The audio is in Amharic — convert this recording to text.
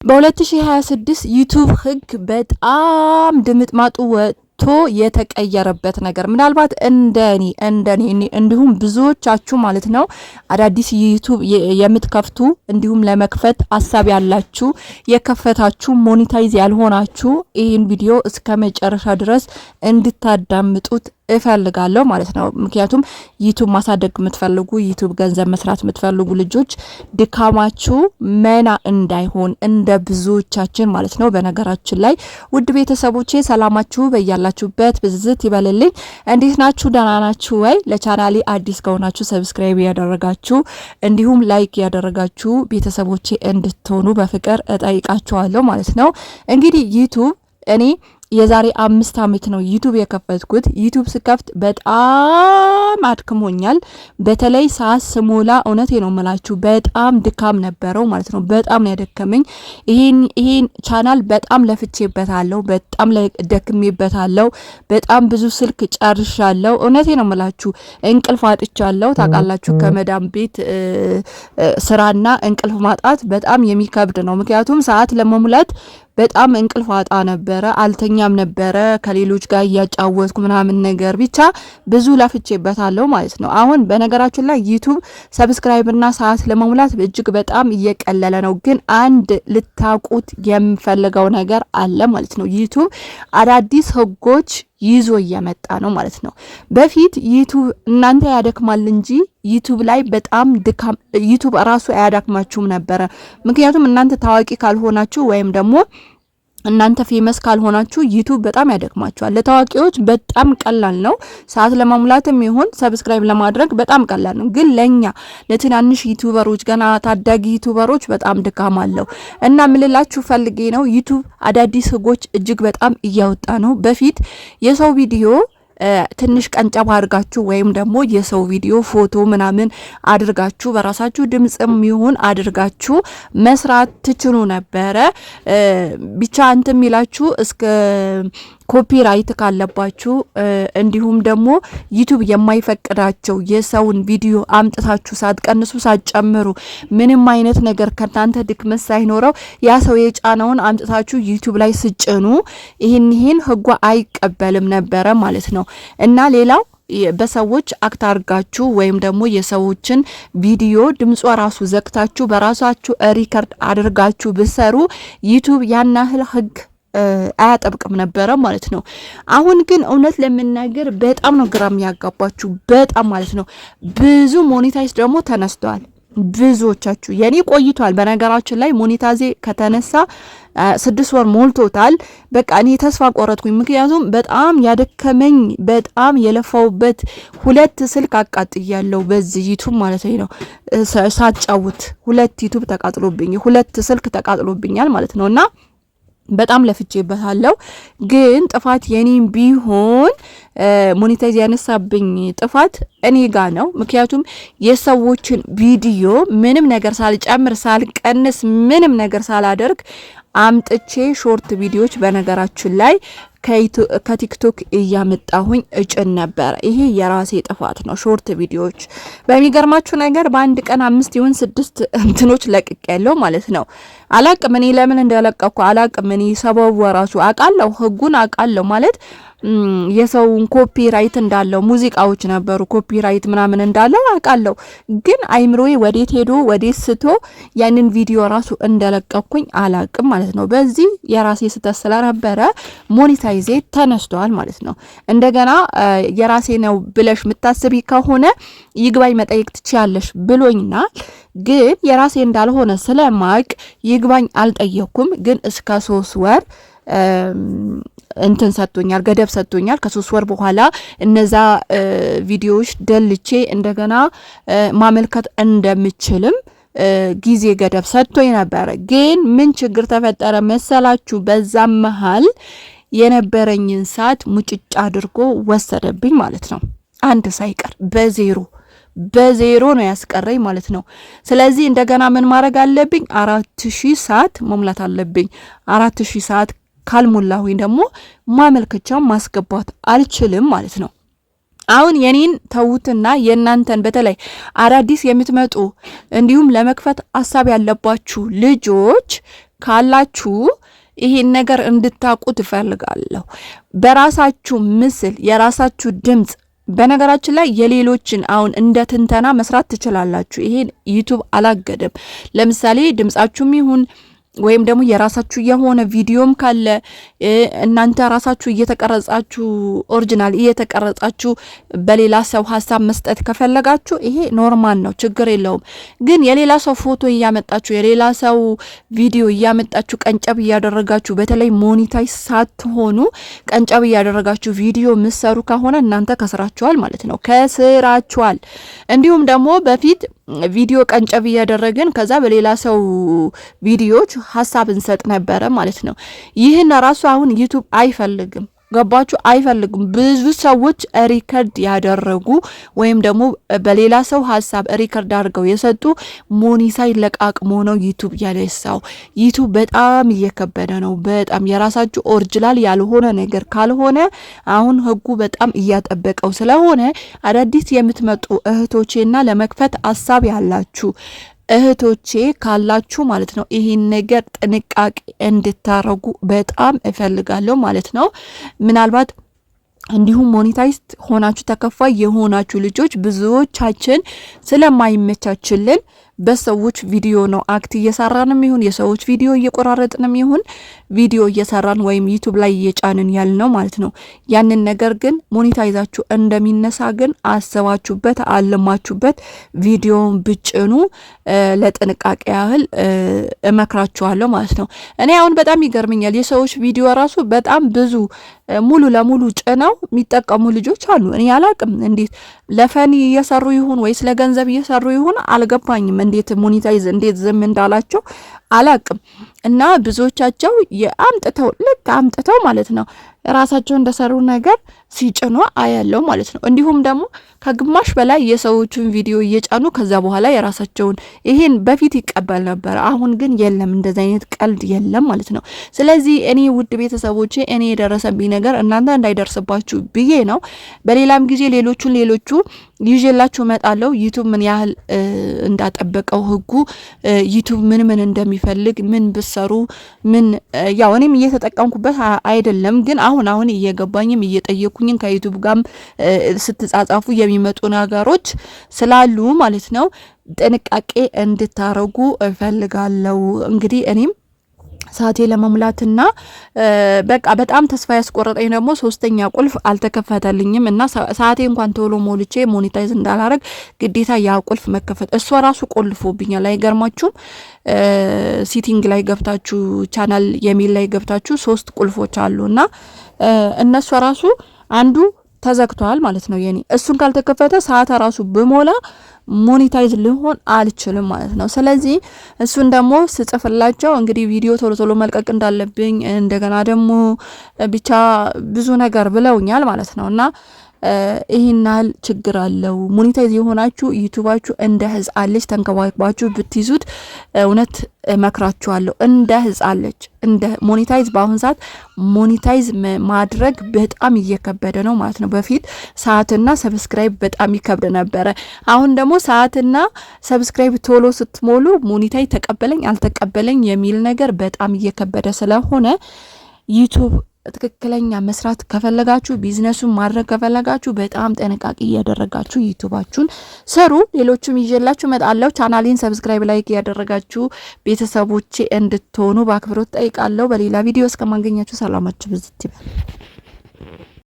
በ2026 ዩቲዩብ ህግ በጣም ድምጥማጡ ወጥቶ የተቀየረበት ነገር ምናልባት እንደኔ እንዲሁም ብዙዎቻችሁ ማለት ነው አዳዲስ ዩቲዩብ የምትከፍቱ እንዲሁም ለመክፈት ሐሳብ ያላችሁ የከፈታችሁ ሞኔታይዝ ያልሆናችሁ ይህን ቪዲዮ እስከ መጨረሻ ድረስ እንድታዳምጡት እፈልጋለሁ ማለት ነው። ምክንያቱም ዩቲዩብ ማሳደግ የምትፈልጉ ዩቲዩብ ገንዘብ መስራት የምትፈልጉ ልጆች ድካማችሁ መና እንዳይሆን እንደ ብዙዎቻችን ማለት ነው። በነገራችን ላይ ውድ ቤተሰቦቼ ሰላማችሁ በያላችሁበት ብዝት ይበልልኝ። እንዴት ናችሁ? ደህና ናችሁ ወይ? ለቻናሌ አዲስ ከሆናችሁ ሰብስክራይብ ያደረጋችሁ እንዲሁም ላይክ ያደረጋችሁ ቤተሰቦቼ እንድትሆኑ በፍቅር እጠይቃችኋለሁ ማለት ነው። እንግዲህ ዩቲዩብ እኔ የዛሬ 5 አመት ነው ዩቲዩብ የከፈትኩት። ዩቲዩብ ስከፍት በጣም አድክሞኛል። በተለይ ሰዓት ስሞላ እውነቴ ነው የምላችሁ በጣም ድካም ነበረው ማለት ነው። በጣም ነው ያደከመኝ። ይሄን ቻናል በጣም ለፍቼበታለሁ፣ በጣም ደክሜበታለሁ። በጣም ብዙ ስልክ ጨርሻለሁ። እውነቴ ነው የምላችሁ እንቅልፍ አጥቻለሁ። ታውቃላችሁ ከመዳም ቤት ስራና እንቅልፍ ማጣት በጣም የሚከብድ ነው። ምክንያቱም ሰዓት ለመሙላት በጣም እንቅልፍ አጣ ነበረ፣ አልተኛም ነበረ ከሌሎች ጋር እያጫወትኩ ምናምን ነገር ብቻ ብዙ ለፍቼበታለሁ ማለት ነው። አሁን በነገራችን ላይ ዩቲዩብ ሰብስክራይብና ሰዓት ለመሙላት እጅግ በጣም እየቀለለ ነው። ግን አንድ ልታቁት የምፈልገው ነገር አለ ማለት ነው። ዩቲዩብ አዳዲስ ህጎች ይዞ እየመጣ ነው ማለት ነው። በፊት ዩቲዩብ እናንተ ያደክማል እንጂ ዩቲዩብ ላይ በጣም ድካም ዩቲዩብ ራሱ አያዳክማችሁም ነበረ። ምክንያቱም እናንተ ታዋቂ ካልሆናችሁ ወይም ደግሞ እናንተ ፌመስ ካልሆናችሁ ዩቲዩብ በጣም ያደክማችኋል። ለታዋቂዎች በጣም ቀላል ነው። ሰዓት ለማሙላትም ይሁን ሰብስክራይብ ለማድረግ በጣም ቀላል ነው። ግን ለኛ ለትናንሽ ዩቲዩበሮች ገና ታዳጊ ዩቲዩበሮች በጣም ድካም አለው እና ምልላችሁ ፈልጌ ነው ዩቲዩብ አዳዲስ ህጎች እጅግ በጣም እያወጣ ነው። በፊት የሰው ቪዲዮ ትንሽ ቀንጨባ አድርጋችሁ ወይም ደግሞ የሰው ቪዲዮ ፎቶ ምናምን አድርጋችሁ በራሳችሁ ድምጽም ይሁን አድርጋችሁ መስራት ትችሉ ነበረ። ብቻ አንተ ሚላችሁ እስከ ኮፒራይት ካለባችሁ እንዲሁም ደግሞ ዩቲዩብ የማይፈቅዳቸው የሰውን ቪዲዮ አምጥታችሁ ሳትቀንሱ ሳትጨምሩ ምንም አይነት ነገር ከናንተ ድክመት ሳይኖረው ያ ሰው የጫነውን አምጥታችሁ ዩቲዩብ ላይ ስጭኑ ይሄን ህጓ አይቀበልም ነበረ ማለት ነው። እና ሌላው በሰዎች አክት አድርጋችሁ ወይም ደግሞ የሰዎችን ቪዲዮ ድምጿ ራሱ ዘግታችሁ በራሳችሁ ሪከርድ አድርጋችሁ ብሰሩ ዩቲዩብ ያን ያህል ህግ አያጠብቅም ነበረ ማለት ነው። አሁን ግን እውነት ለምናገር በጣም ነው ግራም ያጋባችሁ በጣም ማለት ነው። ብዙ ሞኔታይዝ ደግሞ ተነስተዋል። ብዙዎቻችሁ የኔ ቆይቷል። በነገራችን ላይ ሞኔታይዝ ከተነሳ 6 ወር ሞልቶታል። በቃ እኔ ተስፋ ቆረጥኩኝ። ምክንያቱም በጣም ያደከመኝ በጣም የለፋውበት 2 ስልክ አቃጥያለሁ በዚህ ዩቲዩብ ማለት ነው። ሳጫውት 2 ዩቲዩብ ተቃጥሎብኝ 2 ስልክ ተቃጥሎብኛል ማለት ነውና በጣም ለፍቼበታለሁ። ግን ጥፋት የኔም ቢሆን ሞኔታይዝ ያነሳብኝ ጥፋት እኔ ጋር ነው። ምክንያቱም የሰዎችን ቪዲዮ ምንም ነገር ሳልጨምር ሳልቀንስ ምንም ነገር ሳላደርግ አምጥቼ ሾርት ቪዲዮዎች በነገራችን ላይ ከቲክቶክ እያመጣሁኝ እጭን ነበር። ይሄ የራሴ ጥፋት ነው። ሾርት ቪዲዮዎች በሚገርማችሁ ነገር በአንድ ቀን 5 ይሁን 6 እንትኖች ለቅቄያለሁ ማለት ነው። አላቅም እኔ ለምን እንደለቀኩ አላቅም። እኔ ሰበቡ ራሱ አቃለሁ፣ ህጉን አቃለሁ ማለት የሰውን ኮፒራይት እንዳለው ሙዚቃዎች ነበሩ ኮፒራይት ምናምን እንዳለው አቃለሁ። ግን አይምሮዬ ወዴት ሄዶ ወዴት ስቶ ያንን ቪዲዮ ራሱ እንደለቀኩኝ አላቅም ማለት ነው። በዚህ የራሴ ስህተት ስለነበረ ሞኔታይዝ ተነስተዋል ማለት ነው። እንደገና የራሴ ነው ብለሽ ምታስቢ ከሆነ ይግባኝ መጠየቅ ትችያለሽ ብሎኝና ግን የራሴ እንዳልሆነ ስለማቅ ይግባኝ አልጠየኩም። ግን እስከ 3 ወር እንትን ሰጥቶኛል፣ ገደብ ሰጥቶኛል። ከ3 ወር በኋላ እነዛ ቪዲዮዎች ደልቼ እንደገና ማመልከት እንደምችልም ጊዜ ገደብ ሰጥቶኝ ነበር። ግን ምን ችግር ተፈጠረ መሰላችሁ? በዛም መሃል የነበረኝን ሰዓት ሙጭጭ አድርጎ ወሰደብኝ ማለት ነው። አንድ ሳይቀር በዜሮ ነው ያስቀረኝ ማለት ነው። ስለዚህ እንደገና ምን ማድረግ አለብኝ? 4000 ሰዓት መሙላት አለብኝ። 4000 ሰዓት ካልሞላሁኝ ደግሞ ማመልከቻው ማስገባት አልችልም ማለት ነው። አሁን የኔን ተውትና የናንተን በተለይ አዳዲስ የምትመጡ እንዲሁም ለመክፈት ሐሳብ ያለባችሁ ልጆች ካላችሁ ይሄን ነገር እንድታቁ ትፈልጋለሁ። በራሳችሁ ምስል የራሳችሁ ድምጽ በነገራችን ላይ የሌሎችን አሁን እንደ ትንተና መስራት ትችላላችሁ። ይሄን ዩቲዩብ አላገደም። ለምሳሌ ድምጻችሁም ይሁን ወይም ደግሞ የራሳችሁ የሆነ ቪዲዮም ካለ እናንተ ራሳችሁ እየተቀረጻችሁ ኦሪጂናል እየተቀረጻችሁ በሌላ ሰው ሀሳብ መስጠት ከፈለጋችሁ ይሄ ኖርማል ነው፣ ችግር የለውም። ግን የሌላ ሰው ፎቶ እያመጣችሁ የሌላ ሰው ቪዲዮ እያመጣችሁ ቀንጨብ እያደረጋችሁ በተለይ ሞኔታይዝ ሳትሆኑ ቀንጨብ እያደረጋችሁ ቪዲዮ ምሰሩ ከሆነ እናንተ ከስራችኋል ማለት ነው፣ ከስራችኋል። እንዲሁም ደግሞ በፊት ቪዲዮ ቀንጨብ እያደረግን ከዛ በሌላ ሰው ቪዲዮዎች ሀሳብ እንሰጥ ነበረ ማለት ነው። ይህን ራሱ አሁን ዩቲዩብ አይፈልግም። ገባችሁ? አይፈልጉም። ብዙ ሰዎች ሪከርድ ያደረጉ ወይም ደግሞ በሌላ ሰው ሀሳብ ሪከርድ አድርገው የሰጡ ሞኔታይዝ ለቃቅሞ ነው ዩቲዩብ ያለሳው። ዩቲዩብ በጣም እየከበደ ነው። በጣም የራሳችሁ ኦሪጂናል ያልሆነ ነገር ካልሆነ አሁን ህጉ በጣም እያጠበቀው ስለሆነ አዳዲስ የምትመጡ እህቶቼና ለመክፈት ሀሳብ ያላችሁ እህቶቼ ካላችሁ ማለት ነው ይሄን ነገር ጥንቃቄ እንድታረጉ በጣም እፈልጋለሁ ማለት ነው። ምናልባት እንዲሁም ሞኔታይዝድ ሆናችሁ ተከፋይ የሆናችሁ ልጆች ብዙዎቻችን ስለማይመቻችልን በሰዎች ቪዲዮ ነው አክት እየሰራንም ይሁን የሰዎች ቪዲዮ እየቆራረጥንም ይሁን ቪዲዮ እየሰራን ወይም ዩቲዩብ ላይ እየጫንን ያልነው ማለት ነው። ያንን ነገር ግን ሞኔታይዛችሁ እንደሚነሳ ግን አሰባችሁበት አለማችሁበት ቪዲዮን ብጭኑ ለጥንቃቄ ያህል እመክራችኋለሁ ማለት ነው። እኔ አሁን በጣም ይገርመኛል የሰዎች ቪዲዮ ራሱ በጣም ብዙ ሙሉ ለሙሉ ጭነው የሚጠቀሙ ልጆች አሉ። እኔ አላቅም እንዴት ለፈኒ እየሰሩ ይሁን ወይስ ለገንዘብ እየሰሩ ይሁን አልገባኝም። እንዴት ሞኔታይዝ እንዴት ዝም እንዳላቸው አላቅም። እና ብዙዎቻቸው አምጥተው ማለት ነው ራሳቸው እንደሰሩ ነገር ሲጭኑ አያለው ማለት ነው። እንዲሁም ደግሞ ከግማሽ በላይ የሰዎችን ቪዲዮ እየጫኑ ከዛ በኋላ የራሳቸውን ይሄን በፊት ይቀበል ነበር። አሁን ግን የለም፣ እንደዛ አይነት ቀልድ የለም ማለት ነው። ስለዚህ እኔ ውድ ቤተሰቦቼ እኔ የደረሰብኝ ነገር እናንተ እንዳይደርስባችሁ ብዬ ነው። በሌላም ጊዜ ሌሎቹ ይዤላችሁ እመጣለሁ። ዩቲዩብ ምን ያህል እንዳጠበቀው ህጉ ዩቲዩብ ምን እንደሚፈልግ ምን ብሰሩ ምን ያው እኔም እየተጠቀምኩበት አይደለም፣ ግን አሁን እየገባኝም እየጠየኩኝም ከዩቲዩብ ጋር ስትጻጻፉ የሚመጡ ነገሮች ስላሉ ማለት ነው ጥንቃቄ እንድታረጉ እፈልጋለሁ። እንግዲህ እኔም ሰዓቴ ለመሙላትና በቃ በጣም ተስፋ ያስቆረጠኝ ደግሞ ሶስተኛ ቁልፍ አልተከፈተልኝም እና ሰዓቴ እንኳን ቶሎ ሞልቼ ሞኔታይዝ እንዳላረግ ግዴታ ያ ቁልፍ መከፈት እሷ ራሱ ቆልፎብኛል። አይገርማችሁም? ሲቲንግ ላይ ገብታችሁ ቻናል የሚል ላይ ገብታችሁ 3 ቁልፎች አሉና እነሱ ራሱ አንዱ ተዘግቷል ማለት ነው የኔ። እሱን ካልተከፈተ ሰዓት ራሱ በሞላ ሞኔታይዝ ሊሆን አልችልም ማለት ነው። ስለዚህ እሱን ደግሞ ስጽፍላቸው እንግዲህ ቪዲዮ ቶሎ መልቀቅ እንዳለብኝ እንደገና ደግሞ ብቻ ብዙ ነገር ብለውኛል ማለት ነውና ይሄናል ችግር አለው። ሞኔታይዝ የሆናችሁ ዩቲዩባችሁ እንደ ህፃን ልጅ ተንከባክባችሁ ብትይዙት እውነት መክራችኋለሁ። እንደ ህፃን ልጅ እንደ ሞኔታይዝ በአሁን ሰዓት ሞኔታይዝ ማድረግ በጣም እየከበደ ነው ማለት ነው። በፊት ሰዓትና ሰብስክራይብ በጣም ይከብድ ነበረ። አሁን ደግሞ ሰዓትና ሰብስክራይብ ቶሎ ስትሞሉ ሞኔታይዝ ተቀበለኝ አልተቀበለኝ የሚል ነገር በጣም እየከበደ ስለሆነ ዩቲዩብ ትክክለኛ መስራት ከፈለጋችሁ ቢዝነሱን ማድረግ ከፈለጋችሁ በጣም ጥንቃቄ እያደረጋችሁ ዩቲዩባችሁን ስሩ። ሌሎችም ይዤላችሁ እመጣለሁ። ቻናሌን ሰብስክራይብ ላይክ ያደረጋችሁ ቤተሰቦቼ እንድትሆኑ በአክብሮት ጠይቃለሁ። በሌላ ቪዲዮ እስከማገኛችሁ ሰላማችሁ ብዝት ይበል።